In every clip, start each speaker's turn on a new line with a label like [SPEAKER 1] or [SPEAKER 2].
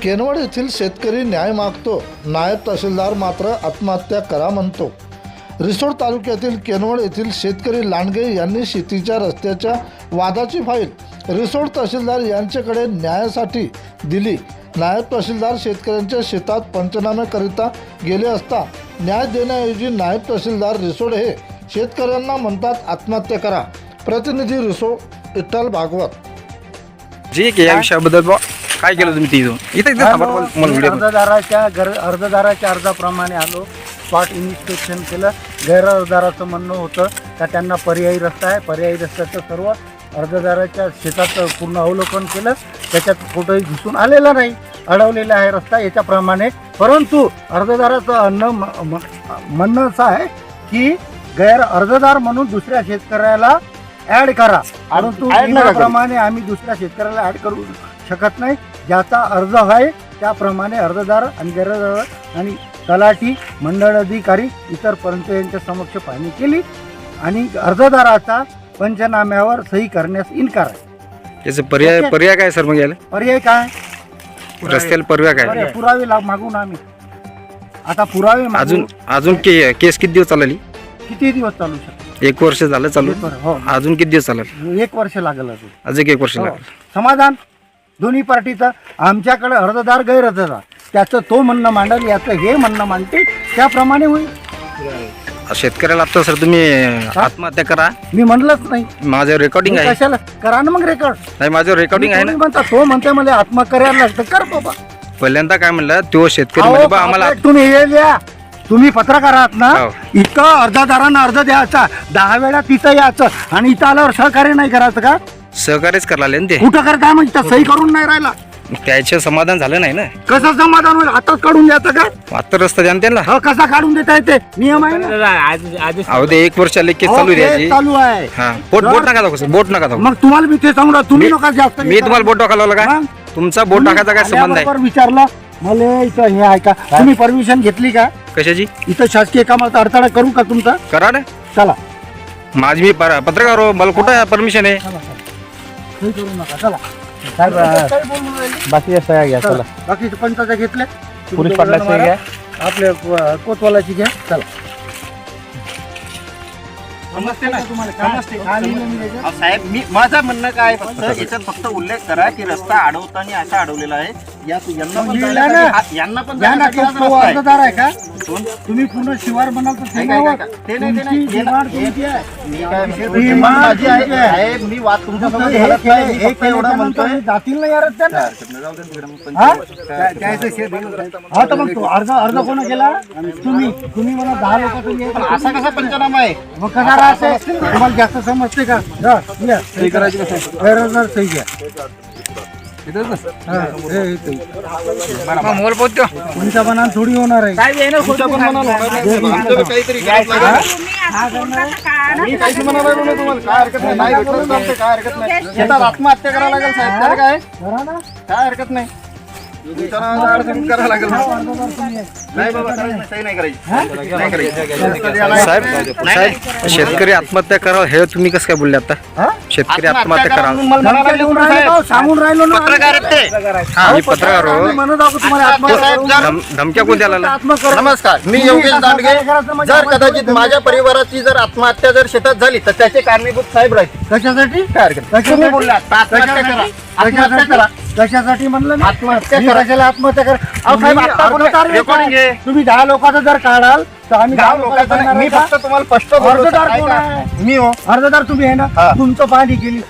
[SPEAKER 1] केनवड येथील शेतकरी न्याय मागतो, नायब तहसीलदार मात्र आत्महत्या करा म्हणतो। रिसोड तालुक्यातील केनवड येथील शेतकरी लांडगे यांनी शेतीच्या रस्त्याच्या वादाची फाईल रिसोड तहसीलदार यांच्याकडे न्यायासाठी दिली। नायब तहसीलदार शेतकऱ्यांच्या शेतात पंचनाम्याकरिता गेले असता न्याय देण्याऐवजी नायब तहसीलदार रिसोड हे शेतकऱ्यांना म्हणतात आत्महत्या करा। प्रतिनिधी रिसोड विठ्ठल भागवत।
[SPEAKER 2] जी की या विषयाबद्दल काय केलं तुम्ही तिथून इथे
[SPEAKER 3] अर्जदाराच्या अर्जाप्रमाणे आलो, स्पॉट इन्स्पेक्शन केलं। गैरअर्जदाराचं म्हणणं होतं का त्यांना पर्यायी रस्ता आहे, पर्यायी रस्त्याचं सर्व अर्जदाराच्या शेताचं पूर्ण अवलोकन केलं, त्याच्यात कुठंही घुसून आलेला नाही, अडवलेला आहे रस्ता याच्याप्रमाणे। परंतु अर्जदाराचं म्हणणं असं आहे की गैर अर्जदार म्हणून दुसऱ्या शेतकऱ्याला ॲड करा, परंतु नियमाप्रमाणे आम्ही दुसऱ्या शेतकऱ्याला ॲड करू शकत नाही। ज्याचा अर्ज आहे त्याप्रमाणे अर्जदार आणि गैरअर्जदार आणि तलाठी, मंडळ अधिकारी इतर पर्यंत यांच्या समक्ष पाहणी केली आणि अर्जदाराचा पंचनाम्यावर सही करण्यास इन्कार आहे।
[SPEAKER 2] याचं पर्याय काय सर? मग याला
[SPEAKER 3] पर्याय काय?
[SPEAKER 2] रस्त्याला पर्याय काय?
[SPEAKER 3] पुरावे मागून आम्ही आता पुरावे
[SPEAKER 2] अजून केस किती दिवस चालली?
[SPEAKER 3] किती दिवस चालू शकतो?
[SPEAKER 2] 1 वर्ष झालं चालू।
[SPEAKER 3] हो,
[SPEAKER 2] अजून किती दिवस चालेल?
[SPEAKER 3] 1 वर्ष लागेल
[SPEAKER 2] अजून 1 वर्ष लागेल।
[SPEAKER 3] समाधान दोन्ही पार्टीचं। आमच्याकडे अर्जदार गैरअर्जदार त्याचं तो म्हणणं मांडल, याचं हे म्हणणं मांडते, त्याप्रमाणे होईल।
[SPEAKER 2] शेतकऱ्याला आता सर तुम्ही आत्महत्या करा
[SPEAKER 3] मी म्हणलंच नाही,
[SPEAKER 2] माझं रेकॉर्डिंग आहे।
[SPEAKER 3] कशाला करा ना मग रेकॉर्ड?
[SPEAKER 2] नाही, माझं रेकॉर्डिंग आहे ना।
[SPEAKER 3] म्हणता तो म्हणते मला आत्महत्या करायला लागतं, कर बाबा।
[SPEAKER 2] पहिल्यांदा काय म्हणलं तो शेतकरी म्हणजे बा आम्हाला
[SPEAKER 3] तुम्ही हे द्या, तुम्ही पत्रकार आहात ना, इथं अर्जदारांना अर्ज द्यायचा 10 वेळा तिथं यायचं आणि इथं आल्यावर सहकार्य नाही करायचं का?
[SPEAKER 2] सहकार्यच करायला ते
[SPEAKER 3] कुठं करता मग? इथं सही करून नाही राहिला,
[SPEAKER 2] त्याचे समाधान झालं नाही ना।
[SPEAKER 3] कसं समाधान होईल? आताच काढून द्यायचं का?
[SPEAKER 2] आता रस्ता द्या ना त्यांना।
[SPEAKER 3] कसा काढून देता येते? नियम आहे ना।
[SPEAKER 2] अहो ते 1 वर्ष केस चालू द्यायची।
[SPEAKER 3] चालू आहे।
[SPEAKER 2] बोट नका दाखव सर, बोट नका दाखव।
[SPEAKER 3] मग तुम्हाला मी ते सांगू, तुम्ही नका जास्त।
[SPEAKER 2] मी तुम्हाला बोट टाकायला का? तुमचा बोट टाकायचा काय संबंध आहे?
[SPEAKER 3] विचारलं मला इथं हे आहे का, तुम्ही परमिशन घेतली का?
[SPEAKER 2] कशाची?
[SPEAKER 3] इथं शासकीय कामाचा अडथळा करू का तुमचा?
[SPEAKER 2] करा ना।
[SPEAKER 3] चला,
[SPEAKER 2] माझी मी पत्रकार हो, मला कुठं परमिशन आहे?
[SPEAKER 3] सही करू नका, चला। बाकी सह्या घ्या, चला। बाकी पंचाच्या घेतल्या, पोलीस पाटलाची घ्या, आपल्या कोतवालाची घ्या, चला।
[SPEAKER 4] समजते ना तुम्हाला? साहेब मी माझं म्हणणं काय फक्त याच्यात फक्त उल्लेख करा की रस्ता अडवताना असा अडवलेला आहे, यांना पण
[SPEAKER 3] अर्जदार आहे का? तुम्ही पूर्ण शिवार म्हणाल तर
[SPEAKER 4] मी वाद तुमच्या एवढा म्हणतोय
[SPEAKER 3] जातील ना यार त्यांना। मग तो अर्ज कोण केला? तुम्ही मला 10 लोक
[SPEAKER 4] असा कसा पंचनामा आहे?
[SPEAKER 3] मग कसा राहते? तुम्हाला जास्त समजते का? सही करायची गैरअर्जदार सही घ्या। तुमच्या मनात थोडी होणार आहे,
[SPEAKER 4] आत्महत्या करायला लागेल साहेब, त्याला काय हरकत नाही।
[SPEAKER 2] साहेब शेतकरी आत्महत्या करा हे तुम्ही कसं काय बोलले आता? शेतकरी आत्महत्या करा
[SPEAKER 3] सांगून राहिलो ना,
[SPEAKER 2] मी पत्रकार हो। धमक्या कोण द्यायला?
[SPEAKER 4] नमस्कार, मी योगेश दांडगे। जर कदाचित माझ्या परिवाराची जर आत्महत्या जर शेतात झाली तर त्याचे कारणीभूत साहेब राहतील।
[SPEAKER 3] कशासाठी?
[SPEAKER 4] तुम्ही बोलला आत्महत्या करा, आत्महत्या करा।
[SPEAKER 3] कशासाठी म्हणलं?
[SPEAKER 4] आत्महत्या करा,
[SPEAKER 3] आत्महत्या करा।
[SPEAKER 4] रेकॉर्डिंग आहे।
[SPEAKER 3] तुम्ही 10 लोकांचं जर काढाल तर आम्ही
[SPEAKER 4] 10 लोकांचं मी फक्त तुम्हाला स्पष्ट
[SPEAKER 3] अर्जदार कोण आहे?
[SPEAKER 4] मी हो
[SPEAKER 3] अर्जदार तुम्ही आहे ना, तुमचं पाहणी केली,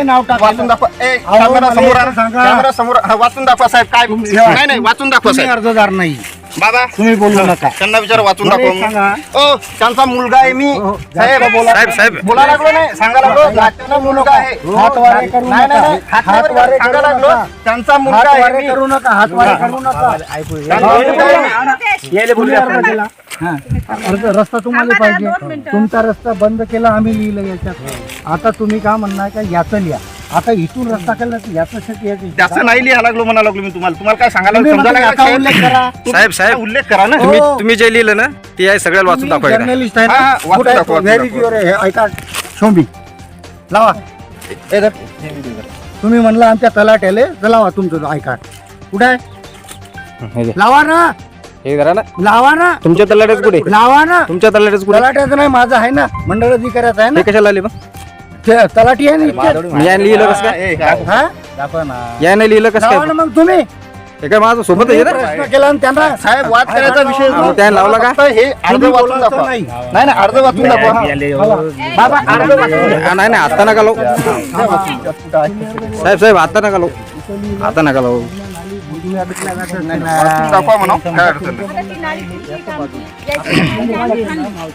[SPEAKER 3] नाव टाका,
[SPEAKER 4] वाचून दाखवा। कॅमेरा समोर कॅमेरा समोर वाचून दाखवा साहेब। काय नाही वाचून दाखवा साहेब।
[SPEAKER 3] अर्जदार नाही
[SPEAKER 4] बाबा,
[SPEAKER 3] तुम्ही बोलू नका,
[SPEAKER 4] त्यांना विचार वाचून दाखवा। ओ त्यांचा मुलगा आहे मी साहेब।
[SPEAKER 2] साहेब
[SPEAKER 4] बोला लागलो नाही, सांगा लागलो त्यांचा मुलगा आहे।
[SPEAKER 3] हातवारे करू नका, हातवारे
[SPEAKER 4] सांगा लागलो त्यांचा मुलगा आहे मी।
[SPEAKER 3] करू नका, हातवारे करू नका। रस्ता तुम्हाला पाहिजे, तुमचा रस्ता बंद केला, आम्ही लिहिलं याच्यात। आता तुम्ही काय म्हणणार का याचं लिहा? आता इथून रस्ता केला याच्यासाठी
[SPEAKER 4] त्याचं नाही लिहा लागलो म्हणा लागलो मी तुम्हाला काय सांगायला
[SPEAKER 3] उल्लेख करा
[SPEAKER 2] साहेब
[SPEAKER 4] उल्लेख करा ना।
[SPEAKER 2] तुम्ही जे लिहिलं ना ते आहे सगळ्याला वाचून दाखवा।
[SPEAKER 3] जर्नलिस्ट आहे, ऐका शोंबी लावा। तुम्ही म्हणला आमच्या तलाट्याले लावा तुमचं आय कार्ड, कुठे आहे
[SPEAKER 2] हे घे.
[SPEAKER 3] लावा ना
[SPEAKER 2] हे करा ना
[SPEAKER 3] लावा ना
[SPEAKER 2] तुमच्या तलाट्याच कुठे
[SPEAKER 3] लावा ना
[SPEAKER 2] तुमच्या तलाट्याच कुठे
[SPEAKER 3] तलाट्याचं नाही माझं आहे ना मंडळ अधिकाऱ्याचं आहे ना
[SPEAKER 2] हे कशाला आले मग
[SPEAKER 3] ते तलाठी आहे ना इथे.
[SPEAKER 2] याने लिहिलं कसं काय
[SPEAKER 3] हा? दाखवा ना
[SPEAKER 2] याने लिहिलं कसं
[SPEAKER 3] लावा
[SPEAKER 2] काय
[SPEAKER 3] ना मग तुम्ही
[SPEAKER 2] हे काय माझं सोबत आहे ना
[SPEAKER 3] प्रश्न केला आणि त्यांना
[SPEAKER 4] साहेब वाद करायचा विषय
[SPEAKER 2] मग त्याने लावला का?
[SPEAKER 4] फक्त हे अर्ध
[SPEAKER 3] तुम्ही
[SPEAKER 4] वाचून
[SPEAKER 3] बोलायचं
[SPEAKER 4] दाखवा.
[SPEAKER 3] नाही.
[SPEAKER 4] नाही नाही अर्ध वाचून दाखवा
[SPEAKER 3] बाबा अर्ध वाचून
[SPEAKER 2] हा, नाही आता नका लावू साहेब आता नका लावू आता नका लावू
[SPEAKER 4] वाचून दाखवा म्हणा काय अडचण नाही.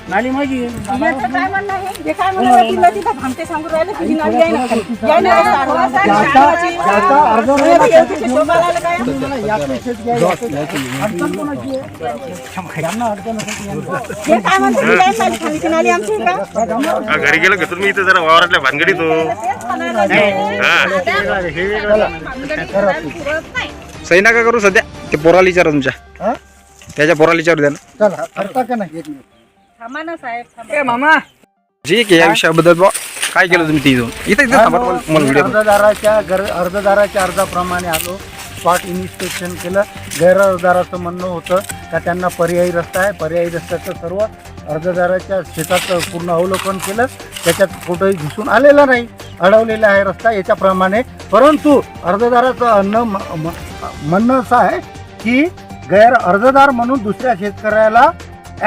[SPEAKER 3] नाली माझी
[SPEAKER 5] याचं काय म्हणणं आहे? जे काय म्हणणं आहे, तिला तिथं भामटे सांगून राहिले, तुझी नाली आहे ना खाली. या ना, सारवा सार, शाळाची. अरे, एवढी शोभा लागलं काय? हे काय म्हणतात, ती काय नाली खाली, ती नाली आमची आहे का?
[SPEAKER 6] घरी गेलो घेतो मी इथं जरा वावरातल्या भानगडीत हो.
[SPEAKER 5] तेच म्हणायला लागले.
[SPEAKER 2] सही नका करू सध्या ते पोराला विचारा तुमच्या त्याच्या पोराला विचारू द्या ना
[SPEAKER 3] चला करता का नाही एक मिनिट.
[SPEAKER 5] थांबा ना साहेब, थांबा.
[SPEAKER 2] ठीक आहे या विषयाबद्दल बुवा, काय केलं तुम्ही ती इथं थांबा मला व्हिडिओ
[SPEAKER 3] अर्जदाराच्या अर्जाप्रमाणे आलो स्पॉट इन्स्पेक्शन केलं गैरअर्जदाराचं म्हणणं होतं का त्यांना पर्यायी रस्ता आहे पर्यायी रस्त्याचं सर्व अर्जदाराच्या शेताचं पूर्ण अवलोकन केलं त्याच्यात कुठंही घुसून आलेला नाही अडवलेला आहे रस्ता याच्याप्रमाणे परंतु अर्जदाराचं म्हणणं असं आहे की गैर अर्जदार म्हणून दुसऱ्या शेतकऱ्याला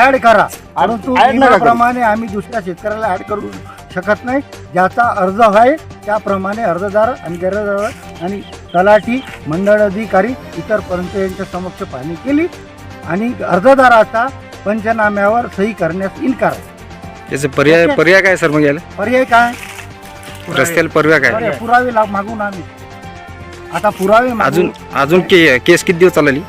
[SPEAKER 3] ऍड करा परंतु नियमाप्रमाणे आम्ही दुसऱ्या शेतकऱ्याला ऍड करू शकत नाही ज्याचा अर्ज आहे त्याप्रमाणे अर्जदार आणि गैरअर्जदार आणि तलाठी मंडळ अधिकारी इतर पंच यांच्या समक्ष पाहणी केली आणि अर्जदाराचा पंचनाम्यावर सही करण्यास इन्कार आहे.
[SPEAKER 2] त्याचे पर्याय काय सर मग याला
[SPEAKER 3] पर्याय काय
[SPEAKER 2] रस्त्याला पर्याय काय
[SPEAKER 3] पुरावे मागून आम्ही आता पुरावे
[SPEAKER 2] अजून केस किती दिवस चालली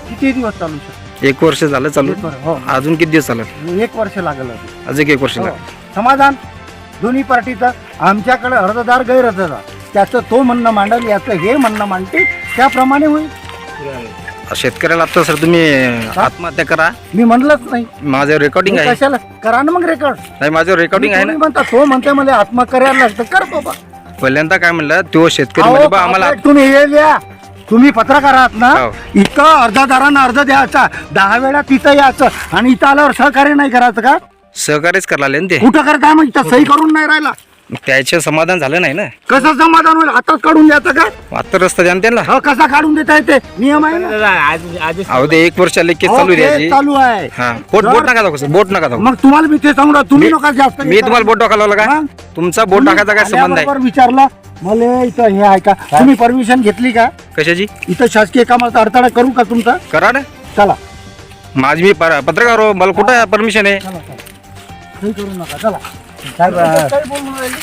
[SPEAKER 3] किती दिवस चालू शकतो
[SPEAKER 2] 1 वर्ष झालं चालू
[SPEAKER 3] हो
[SPEAKER 2] अजून किती दिवस चालत
[SPEAKER 3] 1 वर्ष लागलं
[SPEAKER 2] अजून 1 वर्ष लागलं
[SPEAKER 3] समाधान दोन्ही पार्टीचं आमच्याकडे अर्जदार गैरअर्जदार त्याचं तो म्हणणं मांडल याचं हे म्हणणं मांडते त्याप्रमाणे होईल
[SPEAKER 2] शेतकऱ्याला आता सर तुम्ही आत्महत्या करा
[SPEAKER 3] मी म्हणलंच नाही
[SPEAKER 2] माझ्यावर रेकॉर्डिंग आहे
[SPEAKER 3] कशाला करा ना मग रेकॉर्ड
[SPEAKER 2] नाही माझ्यावर रेकॉर्डिंग आहे ना
[SPEAKER 3] म्हणता तो म्हणते मला आत्मा करायला लागतं कर बाबा
[SPEAKER 2] पहिल्यांदा काय म्हणलं तो शेतकरी
[SPEAKER 3] अहो,
[SPEAKER 2] म्हणजे बा आम्हाला
[SPEAKER 3] पापलेट तुम्ही हे लिहा तुम्ही पत्रकार आहात ना
[SPEAKER 2] हो.
[SPEAKER 3] इथं अर्जदारांना अर्ज द्यायचा 10 वेळा तिथं यायचं आणि इथं आल्यावर सहकार्य नाही करायचं का
[SPEAKER 2] सहकार्यच करायला लागले ना ते
[SPEAKER 3] कुठं करताय मग इथं सही करून नाही राहिला
[SPEAKER 2] त्याचे समाधान झालं नाही ना
[SPEAKER 3] कसं समाधान होईल आताच काढून द्यायचं का
[SPEAKER 2] आता रस्ता द्या ना त्यांना
[SPEAKER 3] हो कसा काढून देता येते नियम आहे ना
[SPEAKER 2] अहो ते 1 वर्ष केस
[SPEAKER 3] हो,
[SPEAKER 2] चालू
[SPEAKER 3] केस
[SPEAKER 2] द्यायची
[SPEAKER 3] चालू आहे
[SPEAKER 2] हा बोट नका दाखव सर बोट नका दाखव
[SPEAKER 3] मग तुम्हाला मी ते सांगू तुम्ही नका जास्त
[SPEAKER 2] मी तुम्हाला बोट टाकायला लावला का
[SPEAKER 3] मग?
[SPEAKER 2] तुमचा बोट टाकायचा काय संबंध आहे
[SPEAKER 3] आल्याबरोबर विचारलं मला इथं हे आहे का तुम्ही परमिशन घेतली का
[SPEAKER 2] कशाची
[SPEAKER 3] इथं शासकीय कामाचा अडथळा करू का तुमचा
[SPEAKER 2] करा ना
[SPEAKER 3] चला
[SPEAKER 2] माझी मी पत्रकार हो मला कुठं परमिशन आहे
[SPEAKER 3] सही करू नका चला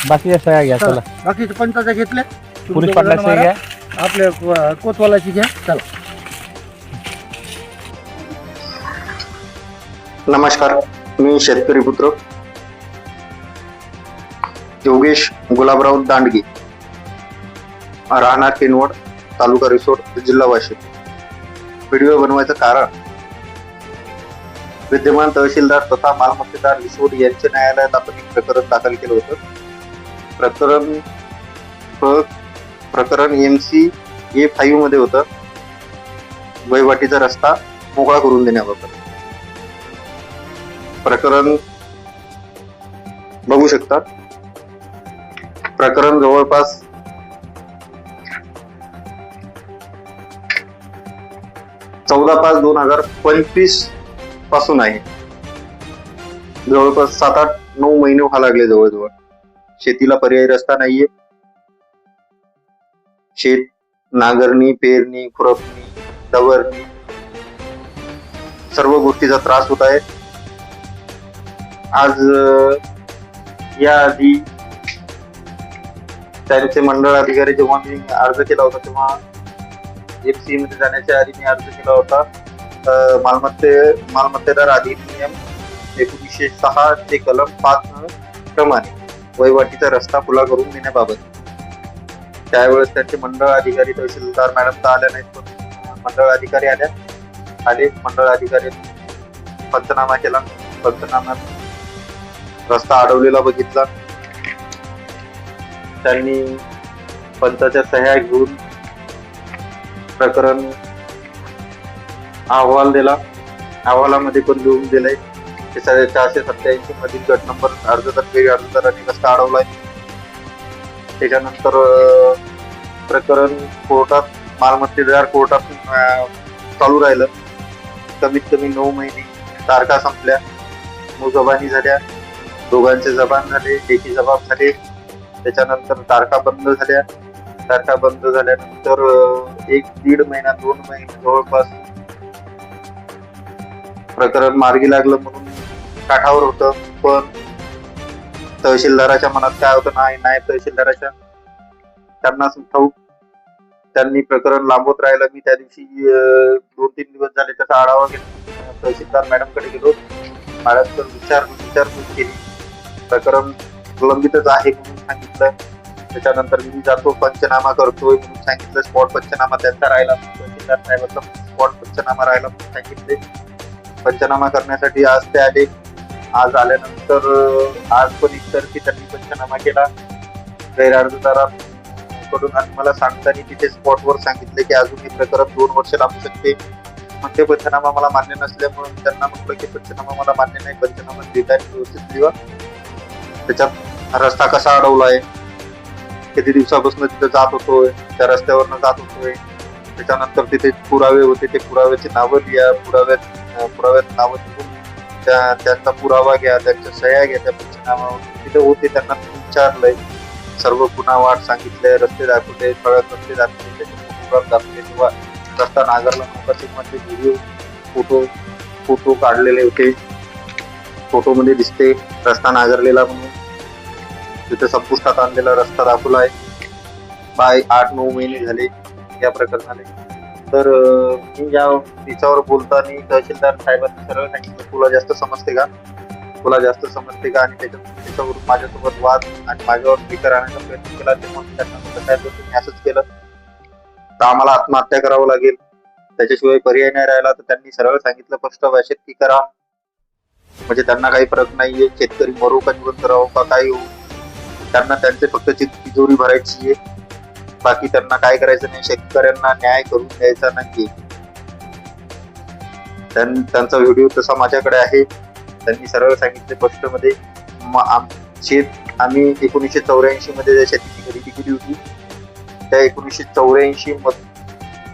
[SPEAKER 3] बाकी चला बाकीचे पंचाचा घेतले पोलीस पाटलाची घ्या आपल्या कोतवालाची घ्या चला
[SPEAKER 7] नमस्कार मी शेतकरी पुत्र योगेश गुलाबराव दांडगे राहणार किनवट तालुका रिसोड जिल्हा वाशिम व्हिडिओ बनवायचं कारण विद्यमान तहसीलदार तथा मालमत्तेदार रिसोड यांच्या न्यायालयात आपण एक प्रकरण दाखल केलं होतं प्रकरण MC-A5 मध्ये होतं वहिवाटीचा रस्ता मोकळा करून देण्याबाबत प्रकरण बघू शकता प्रकरण जवळपास 14/5/2025 पासून आहे जवळपास 7-8-9 महिने व्हायला लागले जवळजवळ शेतीला पर्यायी रस्ता नाहीये शेत नांगरणी पेरणी खुरपणी डवरणी सर्व गोष्टीचा त्रास होत आहे आज याआधी त्यांचे मंडळ अधिकारी जेव्हा मी अर्ज केला होता तेव्हा FC मध्ये जाण्याच्या आधी मी अर्ज केला होता मालमत्तेदार अधिनियम 1906 चे कलम 5 प्रमाणे वहिवाटीचा रस्ता खुला करून देण्याबाबत त्यावेळेस त्यांचे मंडळ अधिकारी तहसीलदार मॅडम तर आल्या नाहीत पण मंडळ अधिकारी आले मंडळ अधिकारी पंचनामा केला पंचनाम्यात रस्ता अडवलेला बघितला त्यांनी पंचाच्या सह्या घेऊन प्रकरण अहवाल दिला. अहवालामध्ये पण लिहून दिलंय की 487 मधील गट नंबर अर्जदारांनी रस्ता अडवलाय. त्याच्यानंतर प्रकरण कोर्टात मालमत्तेदार कोर्टात चालू राहिलं. कमीत कमी 9 महिने. तारखा संपल्या, मुजबानी झाल्या, दोघांचे जबान झाले, लेखी जबाब झाले. त्याच्यानंतर तारखा बंद झाल्या. तारखा बंद झाल्यानंतर 1-1.5 महिना 2 महिने जवळपास प्रकरण मार्गी लागलं म्हणून काठावर होतं. पण तहसीलदाराच्या मनात काय होतं, नायब तहसीलदाराच्या, त्यांनाच ठाऊक. त्यांनी प्रकरण लांबवत राहिलं. मी त्या दिवशी 2-3 दिवस झाले त्याचा आढावा घेतला. तहसीलदार मॅडमकडे गेलो. मॅडमकडे विचारपूस केली. प्रकरण प्रलंबितच आहे म्हणून सांगितलं. त्याच्यानंतर मी जातो, पंचनामा करतोय म्हणून सांगितलं. स्पॉट पंचनामा त्यांचा राहिला. तहसीलदार साहेबांचा स्पॉट पंचनामा राहिला म्हणून सांगितले. पंचनामा करण्यासाठी आज ते आले. आज आल्यानंतर आज पण एकतर्फी त्यांनी पंचनामा केला गैरअर्जदाराकडून. आणि मला सांगताना तिथे स्पॉटवर सांगितले की अजून हे प्रकरण 2 वर्ष लागू शकते. मग ते पंचनामा मला मान्य नसल्यामुळे त्यांना म्हटलं की पंचनामा मला मान्य नाही, पंचनामा देताना व्यवस्थित लिहा. त्याच्यात रस्ता कसा अडवला आहे, किती दिवसापासून तिथे जात होतोय, त्या रस्त्यावरनं जात होतोय. त्याच्यानंतर तिथे पुरावे होते, ते पुराव्याची नावं लिहा. पुराव्यात नावं लिहून त्यांचा पुरावा घ्या, त्यांच्या सह्या घ्या त्या पंचनामावर. तिथे होते, त्यांना विचारलंय, सर्व गुन्हा वाट सांगितले, रस्ते दाखवले, ठळक रस्ते दाखवले, त्याचे दाखवले. किंवा रस्ता नांगरला मध्ये व्हिडिओ फोटो काढलेले होते. फोटोमध्ये दिसते रस्ता नांगरलेला म्हणून. तिथे संपुष्टात आणलेला रस्ता दाखवला आहे. 8-9 महिने झाले या प्रकरणाने. तर मी या तिच्यावर बोलताना तहसीलदार साहेबांनी सरळ सांगितलं, तुला जास्त समजते का, आणि त्याच्यावरून माझ्यासोबत वाद आणि माझ्यावर स्पीकर आणण्याचा प्रयत्न केला. तेव्हा त्यांना साहेब तुम्ही असंच केलं तर आम्हाला आत्महत्या करावं लागेल, त्याच्याशिवाय पर्याय नाही राहिला. तर त्यांनी सरळ सांगितलं स्पष्ट भाषेत की करा, म्हणजे त्यांना काही फरक नाहीये, शेतकरी मरो का जिवंत राहो का काही हो, त्यांना त्यांचे फक्त तिजोरी भरायची आहे. बाकी त्यांना काय करायचं नाही, शेतकऱ्यांना न्याय करून द्यायचा नाही. त्यांचा व्हिडिओ तसा माझ्याकडे आहे. त्यांनी सरळ सांगितले स्पष्ट मध्ये, आम्ही 1984 मध्ये ज्या शेतीची खरेदी केली होती, त्या 1984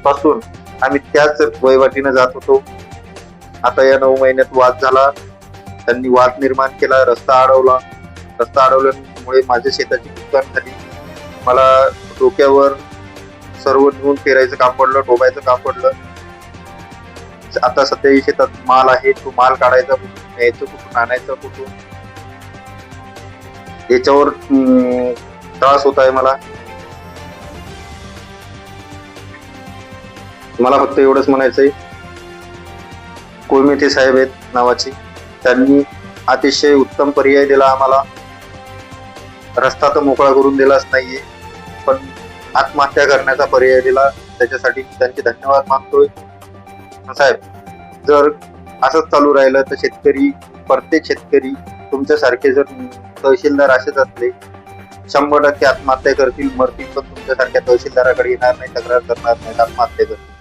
[SPEAKER 7] पासून आम्ही त्याच वहिवाटीनं जात होतो. आता या 9 महिन्यात वाद झाला, त्यांनी वाद निर्माण केला, रस्ता अडवला. रस्ता अडवल्यामुळे माझ्या शेताची नुकसान झाली. मला डोक्यावर सर्व नेऊन पेरायचं काम पडलं, डोबायचं काम पडलं. आता सध्या शेतात माल आहे, तो माल काढायचा कुठून, न्यायचं कुठून, आणायचं कुठून, याच्यावर त्रास होत आहे मला. मला फक्त एवढंच म्हणायचंय, कोळमेथे साहेब आहेत नावाचे, त्यांनी अतिशय उत्तम पर्याय दिला आम्हाला. रस्ता तर मोकळा करून दिलाच नाहीये, पण आत्महत्या करण्याचा पर्याय दिला. त्याच्यासाठी त्यांचे धन्यवाद मानतोय. साहेब, जर असंच चालू राहिलं तर प्रत्येक शेतकरी तुमच्यासारखे जर तहसीलदार असेच असले 100% आत्महत्या करतील, मरतील, पण तुमच्यासारख्या तहसीलदाराकडे येणार नाही, तक्रार करणार नाही, आत्महत्या करतील.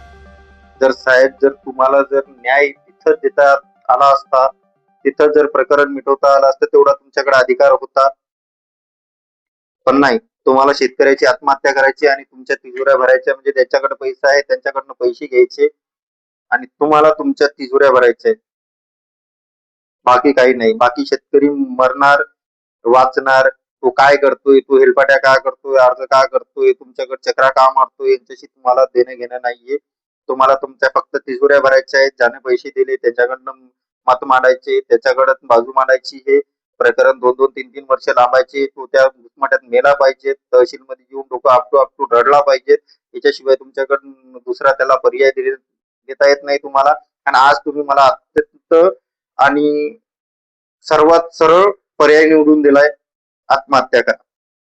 [SPEAKER 7] जर तुम्हाला जर न्याय तिथं देता आला असता, तिथं जर प्रकरण मिटवता आलं असतं, तेवढा तुमच्याकडे अधिकार होता. पण नाही, तुम्हाला शेतकऱ्याची आत्महत्या करायची आणि तुमच्या तिजोऱ्या भरायच्या. म्हणजे त्याच्याकडे पैसा आहे, त्यांच्याकडनं पैसे घ्यायचे आणि तुम्हाला तुमच्या तिजोऱ्या भरायच्या. बाकी काही नाही. बाकी शेतकरी मरणार, वाचणार, तो काय करतोय, तो हेलपाट्या का करतोय, अर्ज का करतोय, तुमच्याकडे चक्रा का मारतोय, यांच्याशी तुम्हाला देणं घेणं नाहीये. तुम्हाला तुमच्या फक्त तिजोऱ्या भरायच्या आहेत. ज्याने पैसे दिले त्याच्याकडनं मत मांडायचे, त्याच्याकडं बाजू मांडायची. हे प्रकरण 2-2, 3-3 वर्ष लांबायचे. तो त्या घुसमट्यात मेला पाहिजे, तहसीलमध्ये येऊन डोकं आपटू रडला पाहिजे. याच्याशिवाय तुमच्याकडून दुसरा त्याला पर्याय देता येत नाही तुम्हाला. आणि आज तुम्ही मला अत्यंत आणि सर्वात सरळ पर्याय निवडून दिलाय, आत्महत्या करा.